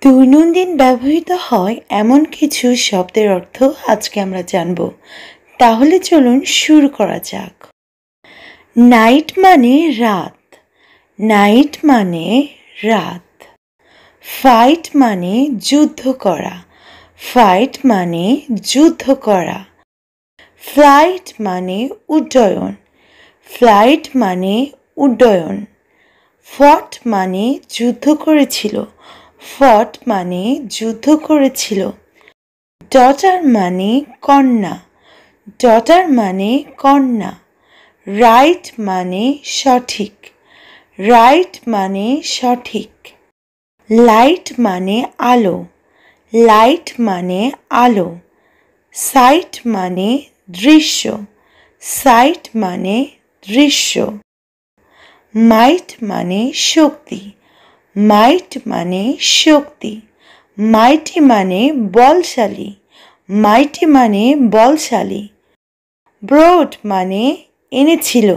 দৈনন্দিন ব্যবহৃত হয় এমন কিছু শব্দের অর্থ আজকে আমরা জানব। তাহলে চলুন শুরু করা যাক। নাইট মানে রাত, নাইট মানে রাত। ফাইট মানে যুদ্ধ করা, ফাইট মানে যুদ্ধ করা। ফ্লাইট মানে উড্ডয়ন, ফ্লাইট মানে উড্ডয়ন। ফট মানে যুদ্ধ করেছিল, ফট মানে যুদ্ধ করেছিল। ডটার মানে কন্যা, ডটার মানে কন্যা। রাইট মানে সঠিক, রাইট মানে সঠিক। লাইট মানে আলো, লাইট মানে আলো। সাইট মানে দৃশ্য, সাইট মানে দৃশ্য। মাইট মানে শক্তি, মাইট মানে শক্তি। মাইটি মানে বলশালী, মাইটি মানে বলশালী। ব্রড মানে এনেছিল,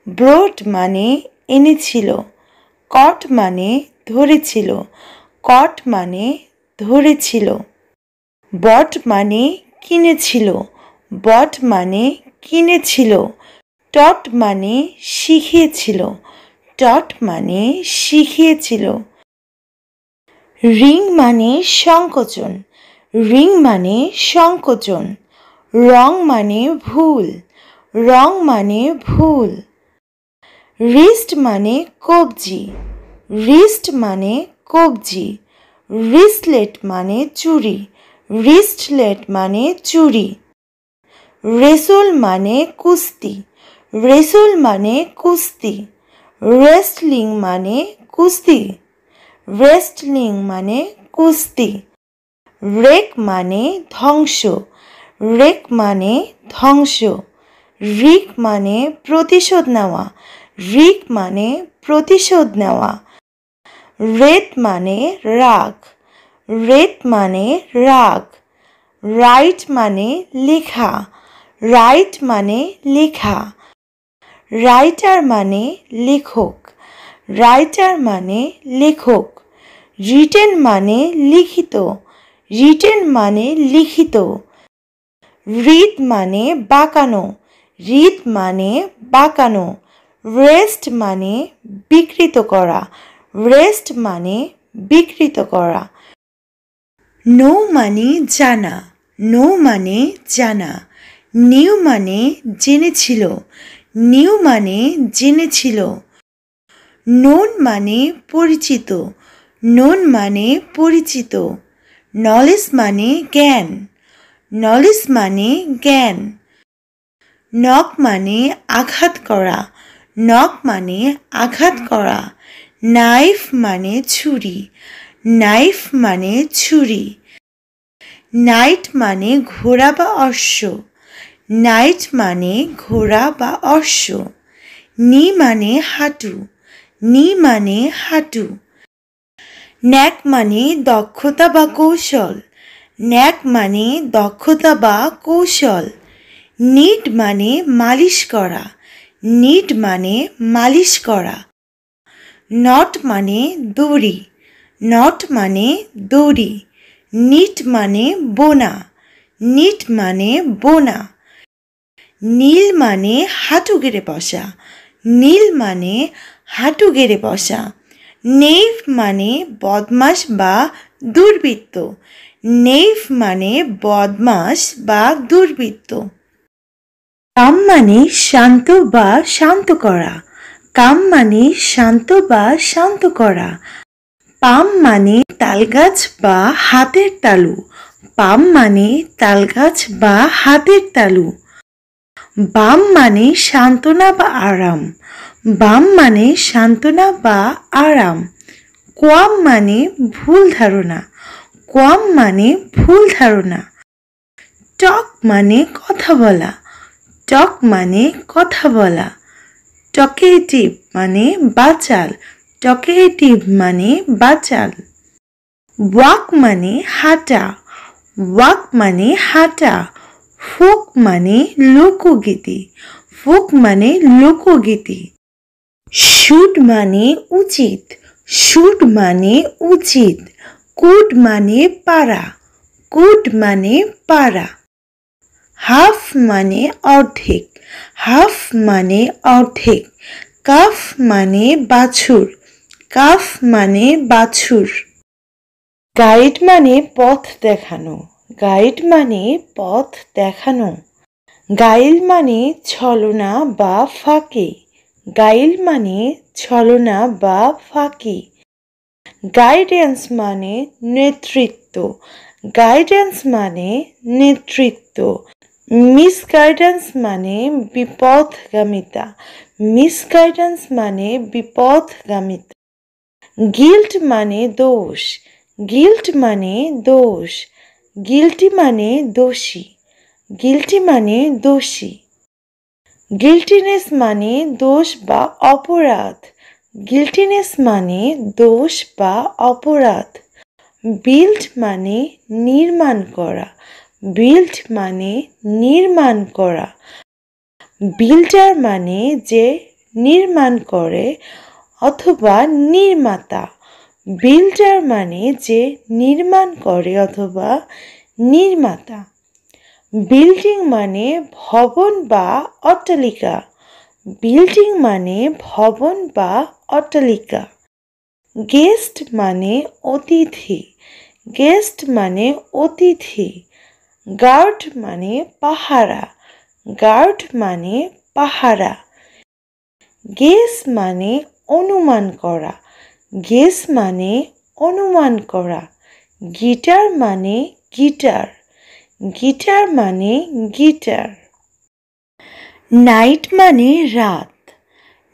ব্রড মানে এনেছিল। কট মানে ধরেছিল, কট মানে ধরেছিল। বট মানে কিনেছিল, বট মানে কিনেছিল। টট মানে শিখিয়েছিল, টট মানে শিখিয়েছিল। রিং মানে সংকোচন, রিং মানে সংকোচন। রং মানে ভুল, রং মানে ভুল। রিস্ট মানে কবজি, রিস্ট মানে কবজি। রিস্টলেট মানে চুড়ি, রিস্টলেট মানে চুড়ি। রেসল মানে কুস্তি, রেসল মানে কুস্তি। রেসলিং মানে কুস্তি, রেসলিং মানে কুস্তি। রেক মানে ধ্বংস, রেক মানে ধ্বংস। রিক মানে প্রতিশোধ নেওয়া, রিক মানে প্রতিশোধ নেওয়া। রেত মানে রাগ, রেত মানে রাগ। রাইট মানে লেখা, রাইট মানে লেখা। রাইটার মানে লেখক, রাইটার মানে লেখক। রিটেন মানে লিখিত, রিটেন মানে লিখিত। রিদ মানে বাঁকানো, রিদ মানে বাঁকানো। রেস্ট মানে বিকৃত করা, রেস্ট মানে বিকৃত করা। নো মানে জানা, নো মানে জানা। নিউ মানে জেনেছিল, নিউ মানে জেনেছিল। নোন মানে পরিচিত, নোন মানে পরিচিত। নলেজ মানে জ্ঞান, নলেজ মানে জ্ঞান। নক মানে আঘাত করা, নক মানে আঘাত করা। নাইফ মানে ছুরি, নাইফ মানে ছুরি। নাইট মানে ঘোড়া বা অশ্ব, নাইট মানে ঘোড়া বা অশ্ব। নি মানে হাঁটু, নি মানে হাঁটু। ন্যাক মানে দক্ষতা বা কৌশল, ন্যাক মানে দক্ষতা বা কৌশল। নিট মানে মালিশ করা, নিট মানে মালিশ করা। নট মানে দড়ি, নট মানে দড়ি। নিট মানে বোনা, নিট মানে বোনা। নীল মানে হাঁটু গেড়ে বসা, নীল মানে হাঁটু গেড়ে বসা। নেইভ মানে বদমাশ বা দুর্বৃত্ত, নেইভ মানে বদমাশ বা দুর্বৃত্ত। কাম মানে শান্ত বা শান্ত করা, কাম মানে শান্ত বা শান্ত করা। পাম মানে তালগাছ বা হাতের তালু, পাম মানে তালগাছ বা হাতের তালু। বাম মানে সান্ত্বনা বা আরাম, বাম মানে সান্ত্বনা বা আরাম। কোয়াম মানে ভুল ধারণা, কোয়াম মানে ভুল ধারণা। টক মানে কথা বলা, টক মানে কথা বলা। টকেটিভ মানে বাচাল, টকেটিভ মানে বাচাল। ওয়াক মানে হাঁটা, ওয়াক মানে হাঁটা। ফোক মানে লোকগীতি, ফোক মানে লোকগীতি। শুড মানে উচিত, শুড মানে উচিত। কুড মানে পারা, কুড মানে পারা। হাফ মানে অর্ধেক, হাফ মানে অর্ধেক। কাফ মানে বাছুর, কাফ মানে বাছুর। গাইড মানে পথ দেখানো, গাইড মানে পথ দেখানো। গাইল মানে ছলনা বা ফাঁকি, গাইল মানে ছলনা বা ফাঁকি। গাইডেন্স মানে নেতৃত্ব, গাইডেন্স মানে নেতৃত্ব। মিসগাইডেন্স মানে বিপথগামিতা, মিসগাইডেন্স মানে বিপথগামিতা। গিল্ট মানে দোষ, গিল্ট মানে দোষ। গিল্টি মানে দোষী, গিল্টি মানে দোষী। গিল্টিনেস মানে দোষ বা অপরাধ, গিল্টিনেস মানে দোষ বা অপরাধ। বিল্ড মানে নির্মাণ করা, বিল্ড মানে নির্মাণ করা। বিল্ডার মানে যে নির্মাণ করে অথবা নির্মাতা, বিল্ডার মানে যে নির্মাণ করে অথবা নির্মাতা। বিল্ডিং মানে ভবন বা অট্টালিকা, বিল্ডিং মানে ভবন বা অট্টালিকা। গেস্ট মানে অতিথি, গেস্ট মানে অতিথি। গার্ড মানে পাহারা, গার্ড মানে পাহারা। গেস মানে অনুমান করা, গেস মানে অনুমান করা। গিটার মানে গিটার, গিটার মানে গিটার। নাইট মানে রাত,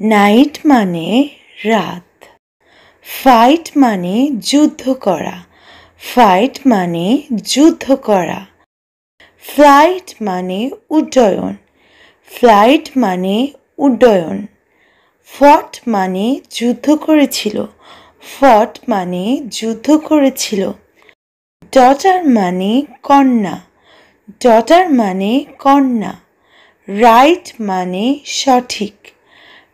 নাইট মানে রাত। ফাইট মানে যুদ্ধ করা, ফাইট মানে যুদ্ধ করা। ফ্লাইট মানে উড্ডয়ন, ফ্লাইট মানে উড্ডয়ন। ফট মানে যুদ্ধ করেছিল, ফট মানে যুদ্ধ করেছিল। ডটার মানে কন্যা, ডটার মানে কন্যা। রাইট মানে সঠিক,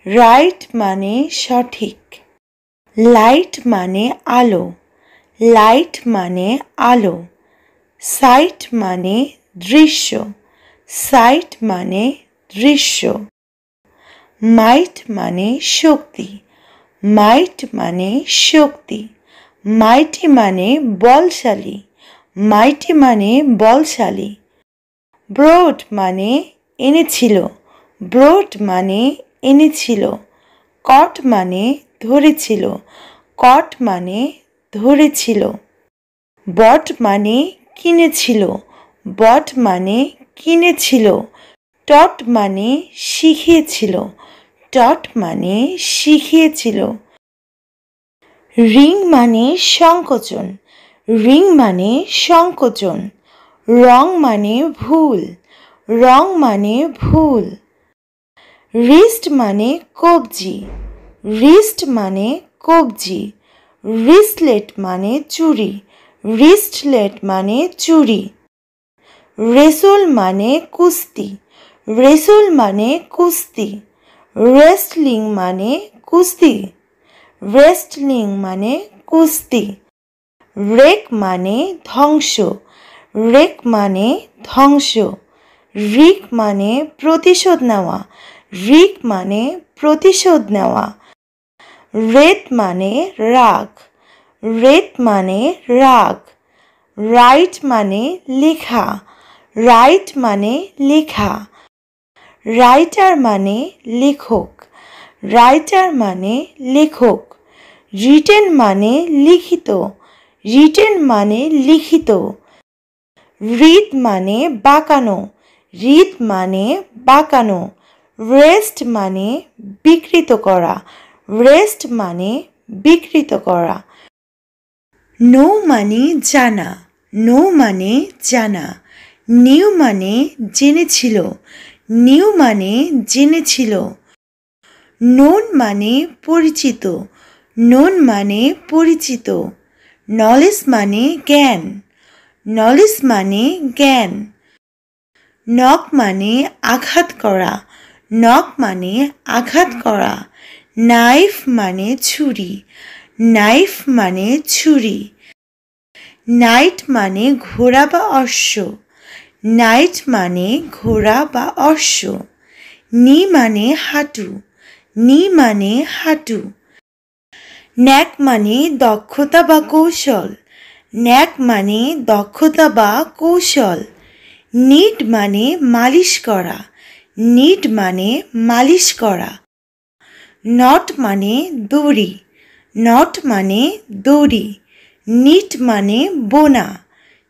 রাইট মানে সঠিক। লাইট মানে আলো, লাইট মানে আলো। সাইট মানে দৃশ্য, সাইট মানে দৃশ্য। মাইট মানে শক্তি, মাইট মানে শক্তি। মাইটি মানে বলশালী, মাইটি মানে বলশালী। ব্রড মানে এনেছিল, ব্রড মানে এনেছিল। কট মানে ধরেছিল, কট মানে ধরেছিল। বট মানে কিনেছিল, বট মানে কিনেছিল। টট মানে শিখিয়েছিল, টট মানে শিখিয়েছিল। রিং মানে সংকোচন, রিং মানে সংকোচন। রং মানে ভুল, রং মানে ভুল। রিস্ট মানে কবজি, রিস্ট মানে কবজি। রিস্টলেট মানে চুড়ি, রিস্টলেট মানে চুড়ি। রেসল মানে কুস্তি, রেসল মানে কুস্তি। রেসলিং মানে কুস্তি, রেসলিং মানে কুস্তি। রেক মানে ধ্বংস, রেক মানে ধ্বংস। রিক মানে প্রতিশোধ নেওয়া, রিক মানে প্রতিশোধ নেওয়া। রেত মানে রাগ, রেত মানে রাগ। রাইট মানে লেখা, রাইট মানে লেখা। রাইটার মানে লেখক, রাইটার মানে লেখক। রিটেন মানে লিখিত, রিটেন মানে লিখিত। রিদ মানে বাঁকানো, রিদ মানে বাঁকানো। রেস্ট মানে বিকৃত করা, রেস্ট মানে বিকৃত করা। নো মানে জানা, নো মানে জানা। নিউ মানে জেনেছিল, নিউ মানে জেনেছিল। নোন মানে পরিচিত, নোন মানে পরিচিত। নলেজ মানে জ্ঞান, নলেজ মানে জ্ঞান। নক মানে আঘাত করা, নক মানে আঘাত করা। নাইফ মানে ছুরি, নাইফ মানে ছুরি। নাইট মানে ঘোড়া বা অশ্ব। নাইট মানে ঘোড়া বা অশ্ব। নি মানে হাঁটু। নি মানে হাঁটু। ন্যাক মানে দক্ষতা বা কৌশল। ন্যাক মানে দক্ষতা বা কৌশল। নিট মানে মালিশ করা। নিট মানে মালিশ করা। নট মানে দড়ি। নট মানে দড়ি। নিট মানে বোনা।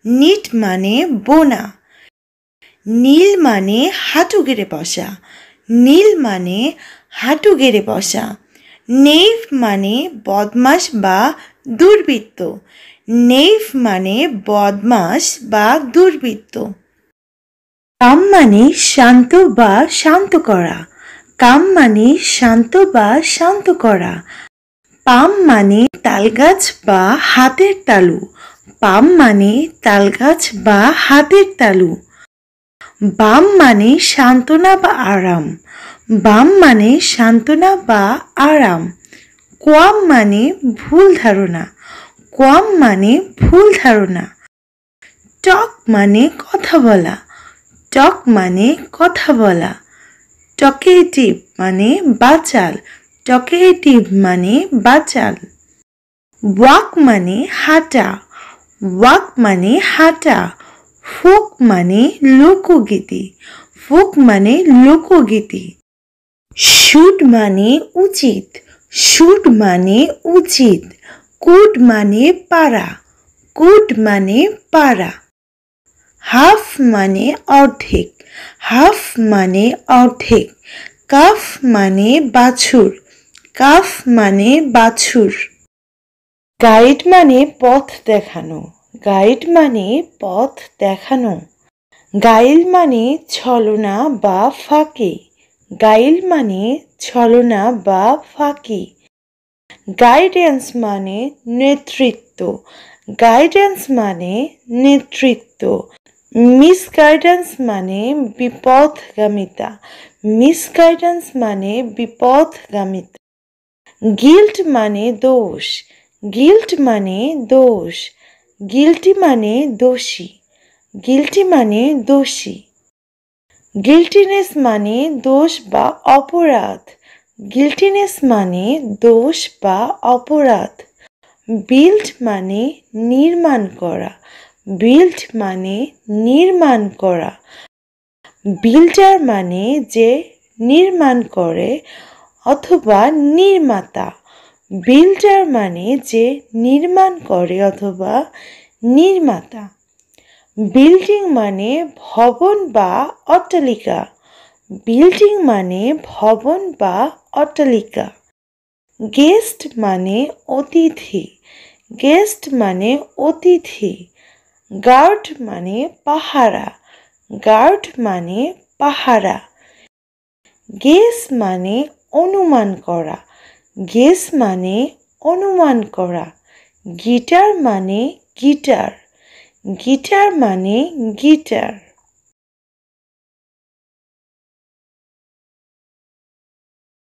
নিট মানে বোনা। নীল মানে হাঁটু গেড়ে বসা। নীল মানে হাঁটু গেড়ে বসা। নেইভ মানে বদমাশ বা দুর্বৃত্ত। নেইভ মানে বদমাশ বা দুর্বৃত্ত। কাম মানে শান্ত বা শান্ত করা। কাম মানে শান্ত বা শান্ত করা। পাম মানে তালগাছ বা হাতের তালু। পাম মানে তালগাছ বা হাতের তালু। বাম মানে সান্ত্বনা বা আরাম। বাম মানে সান্ত্বনা বা আরাম। কোয়াম মানে ভুল ধারণা। কোয়াম মানে ভুল ধারণা। টক মানে কথা বলা। টক মানে কথা বলা। টকেটিভ মানে বাচাল। টকেটিভ মানে বাচাল। ওয়াক মানে হাঁটা। ওয়াক মানে হাঁটা। ফোক মানে লোকগীতি। ফোক মানে লোকগীতি। শুড মানে উচিত। শুড মানে উচিত। কুড মানে পারা। কুড মানে পারা। হাফ মানে অর্ধেক। হাফ মানে অর্ধেক। কাফ মানে বাছুর। কাফ মানে বাছুর। গাইড মানে পথ দেখানো। গাইড মানে পথ দেখানো। গাইল মানে ছলনা বা ফাঁকি। গাইল মানে ছলনা বা ফাঁকি। গাইডেন্স মানে নেতৃত্ব। গাইডেন্স মানে নেতৃত্ব। মিসগাইডেন্স মানে বিপথগামিতা। মিসগাইডেন্স মানে বিপথগামিতা। গিল্ট মানে দোষ। গিল্ট মানে দোষ। গিল্টি মানে দোষী। গিল্টি মানে দোষী। গিল্টিনেস মানে দোষ বা অপরাধ। গিল্টিনেস মানে দোষ বা অপরাধ। বিল্ড মানে নির্মাণ করা। বিল্ড মানে নির্মাণ করা। বিল্ডার মানে যে নির্মাণ করে অথবা নির্মাতা। বিল্ডার মানে যে নির্মাণ করে অথবা নির্মাতা। বিল্ডিং মানে ভবন বা অট্টালিকা। বিল্ডিং মানে ভবন বা অট্টালিকা। গেস্ট মানে অতিথি। গেস্ট মানে অতিথি। গার্ড মানে পাহারা। গার্ড মানে পাহারা। গেস মানে অনুমান করা। গেস মানে অনুমান করা। গিটার মানে গিটার। গিটার মানে গিটার।